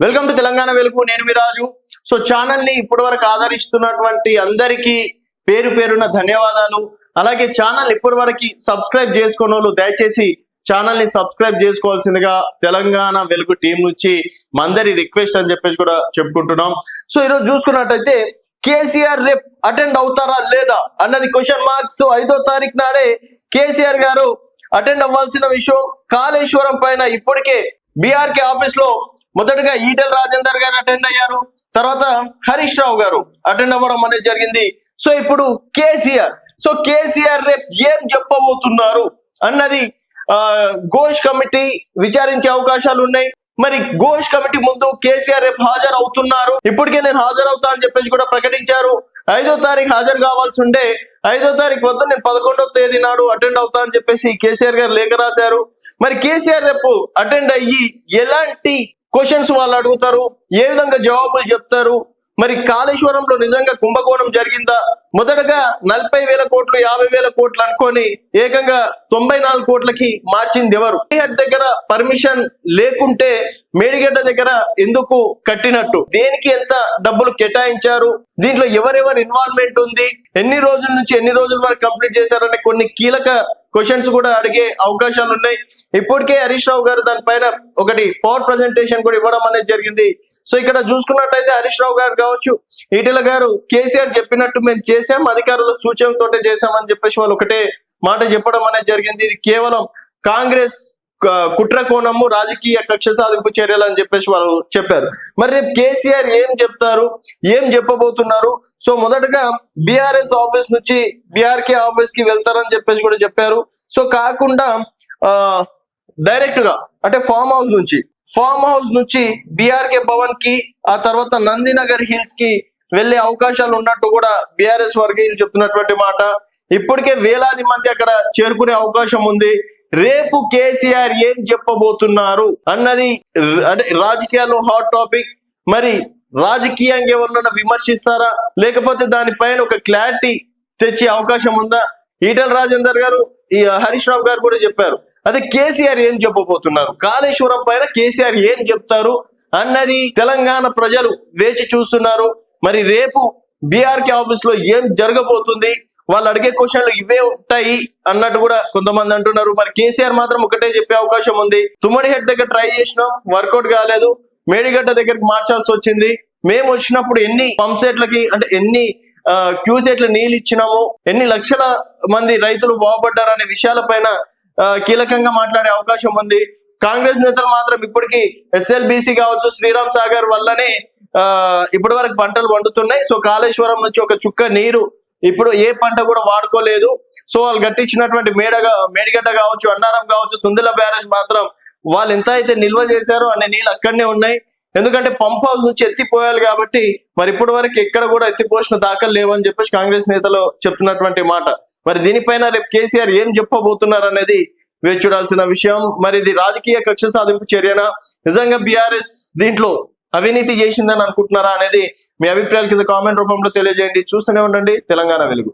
Welcome to Telangana వెలుగు. నేను మీ రాజు. So channel ని ఇప్పటి వరకు ఆదరిస్తున్నటువంటి అందరికీ పేరు పేరున ధన్యవాదాలు. అలాగే ఛానల్ ఇప్పటి వరకు సబ్స్క్రైబ్ చేసుకున్న వాళ్ళు దయచేసి ఛానల్ ని సబ్స్క్రైబ్ చేసుకోవాల్సిందిగా తెలంగాణ వెలుగు టీం నుంచి మందరి రిక్వెస్ట్ అని చెప్పేసి కూడా చెప్పుకుంటున్నాం. సో ఈరోజు చూసుకున్నట్టయితే కేసీఆర్ రేపు అటెండ్ అవుతారా లేదా అన్నది క్వశ్చన్ మార్క్. సో 5వ తారీఖు నాడే కేసీఆర్ గారు అటెండ్ అవ్వాల్సిన విషయం. కాళేశ్వరం పైన ఇప్పటికే బీఆర్కే ఆఫీస్ లో మొదటగా ఈటెల రాజేందర్ గారు అటెండ్ అయ్యారు. తర్వాత హరీష్ రావు గారు అటెండ్ అవ్వడం అనేది జరిగింది. సో ఇప్పుడు కేసీఆర్ రేపు ఏం చెప్పబోతున్నారు అన్నది ఘోష్ కమిటీ విచారించే అవకాశాలు ఉన్నాయి. మరి ఘోష్ కమిటీ ముందు కేసీఆర్ రేపు హాజరు అవుతున్నారు. ఇప్పటికే నేను హాజరవుతా అని చెప్పేసి కూడా ప్రకటించారు. 5వ తారీఖు హాజరు కావాల్సి ఉండే 5వ తారీఖు వద్ద నేను 11వ తేదీ నాడు అటెండ్ అవుతా అని చెప్పేసి కేసీఆర్ గారు లేఖ రాశారు. మరి కేసీఆర్ రేపు అటెండ్ అయ్యి ఎలాంటి క్వశ్చన్స్ వాళ్ళు అడుగుతారు, ఏ విధంగా జవాబులు చెప్తారు, మరి కాళేశ్వరంలో నిజంగా కుంభకోణం జరిగిందా, మొదటగా 40,000 కోట్లు 50,000 కోట్లు అనుకొని ఏకంగా 94 కోట్లకి మార్చింది ఎవరు, మేడిగడ్డ దగ్గర పర్మిషన్ లేకుంటే మేడిగడ్డ దగ్గర ఎందుకు కట్టినట్టు, దేనికి ఎంత డబ్బులు కేటాయించారు, దీంట్లో ఎవరెవరు ఇన్వాల్వ్మెంట్ ఉంది, ఎన్ని రోజుల నుంచి ఎన్ని రోజుల వరకు కంప్లీట్ చేశారనే కొన్ని కీలక క్వశ్చన్స్ కూడా అడిగే అవకాశాలు ఉన్నాయి. ఇప్పటికే హరీష్ రావు గారు దానిపైన ఒకటి పవర్ ప్రజెంటేషన్ కూడా ఇవ్వడం అనేది జరిగింది. సో ఇక్కడ చూసుకున్నట్టయితే హరీష్ రావు గారు కావచ్చు, ఈటెల గారు కేసీఆర్ చెప్పినట్టు మేము చేసాం, అధికారుల సూచనతోటే చేశామని చెప్పేసి వాళ్ళు ఒకటే మాట చెప్పడం అనేది జరిగింది. ఇది కేవలం కాంగ్రెస్ కుట్ర కోణము, రాజకీయ కక్ష సాధింపు చర్యలు అని చెప్పేసి వాళ్ళు చెప్పారు. మరి రేపు కేసీఆర్ ఏం చెప్తారు, ఏం చెప్పబోతున్నారు? సో మొదటగా బీఆర్ఎస్ ఆఫీస్ నుంచి బీఆర్కే ఆఫీస్ కి వెళ్తారని చెప్పేసి కూడా చెప్పారు. సో కాకుండా డైరెక్ట్ గా అంటే ఫామ్ హౌస్ నుంచి బీఆర్కే భవన్ కి, ఆ తర్వాత నందినగర్ హిల్స్ కి వెళ్లే అవకాశాలు ఉన్నట్టు కూడా బీఆర్ఎస్ వర్గీయులు చెప్తున్నటువంటి మాట. ఇప్పటికే వేలాది మంది అక్కడ చేరుకునే అవకాశం ఉంది. రేపు కేసీఆర్ ఏం చెప్పబోతున్నారు అన్నది అంటే రాజకీయాల్లో హాట్ టాపిక్. మరి రాజకీయంగా ఎవరన్నా విమర్శిస్తారా, లేకపోతే దానిపైన ఒక క్లారిటీ తెచ్చే అవకాశం ఉందా? ఈటెల రాజేందర్ గారు, ఈ హరీష్ రావు గారు కూడా చెప్పారు. అదే కేసీఆర్ ఏం చెప్పబోతున్నారు, కాళేశ్వరం పైన కేసీఆర్ ఏం చెప్తారు అన్నది తెలంగాణ ప్రజలు వేచి చూస్తున్నారు. మరి రేపు బీఆర్కే ఆఫీస్ లో ఏం జరగబోతుంది, వాళ్ళు అడిగే క్వశ్చన్లు ఇవే ఉంటాయి అన్నట్టు కూడా కొంతమంది అంటున్నారు. మరి కేసీఆర్ మాత్రం ఒకటే చెప్పే అవకాశం ఉంది. తుమ్మడిహెడ్ దగ్గర ట్రై చేసినాం, వర్కౌట్ కాలేదు, మేడిగడ్డ దగ్గరికి మార్చాల్సి వచ్చింది, మేము వచ్చినప్పుడు ఎన్ని పంప్ సెట్లకి అంటే ఎన్ని క్యూసెట్ల నీళ్ళు ఇచ్చినాము, ఎన్ని లక్షల మంది రైతులు బాగుపడ్డారు అనే విషయాలపైన కీలకంగా మాట్లాడే అవకాశం ఉంది. కాంగ్రెస్ నేతలు మాత్రం ఇప్పటికీ SLBC కావచ్చు, శ్రీరామ్ సాగర్ వల్లనే ఇప్పటి వరకు పంటలు పండుతున్నాయి. సో కాళేశ్వరం నుంచి ఒక చుక్క నీరు ఇప్పుడు ఏ పంట కూడా వాడుకోలేదు. సో వాళ్ళు కట్టించినటువంటి మేడిగడ్డ కావచ్చు, అన్నారం కావచ్చు, సుందిల బ్యారేజ్ మాత్రం వాళ్ళు ఎంత అయితే నిల్వ చేశారో అన్ని నీళ్ళు అక్కడనే ఉన్నాయి. ఎందుకంటే పంప్ హౌస్ నుంచి ఎత్తిపోయాలి కాబట్టి మరి ఇప్పటి వరకు ఎక్కడ కూడా ఎత్తిపోసిన దాఖలు లేవని చెప్పేసి కాంగ్రెస్ నేతలు చెప్తున్నటువంటి మాట. మరి దీనిపైన రేపు కేసీఆర్ ఏం చెప్పబోతున్నారు అనేది వేచి చూడాల్సిన విషయం. మరి ఇది రాజకీయ కక్ష సాధింపు చర్యనా, నిజంగా బీఆర్ఎస్ దీంట్లో అవినీతి చేసిందని అనుకుంటున్నారా అనేది మీ అభిప్రాయాల కింద కామెంట్ రూపంలో తెలియజేయండి. చూస్తూనే ఉండండి తెలంగాణ వెలుగు.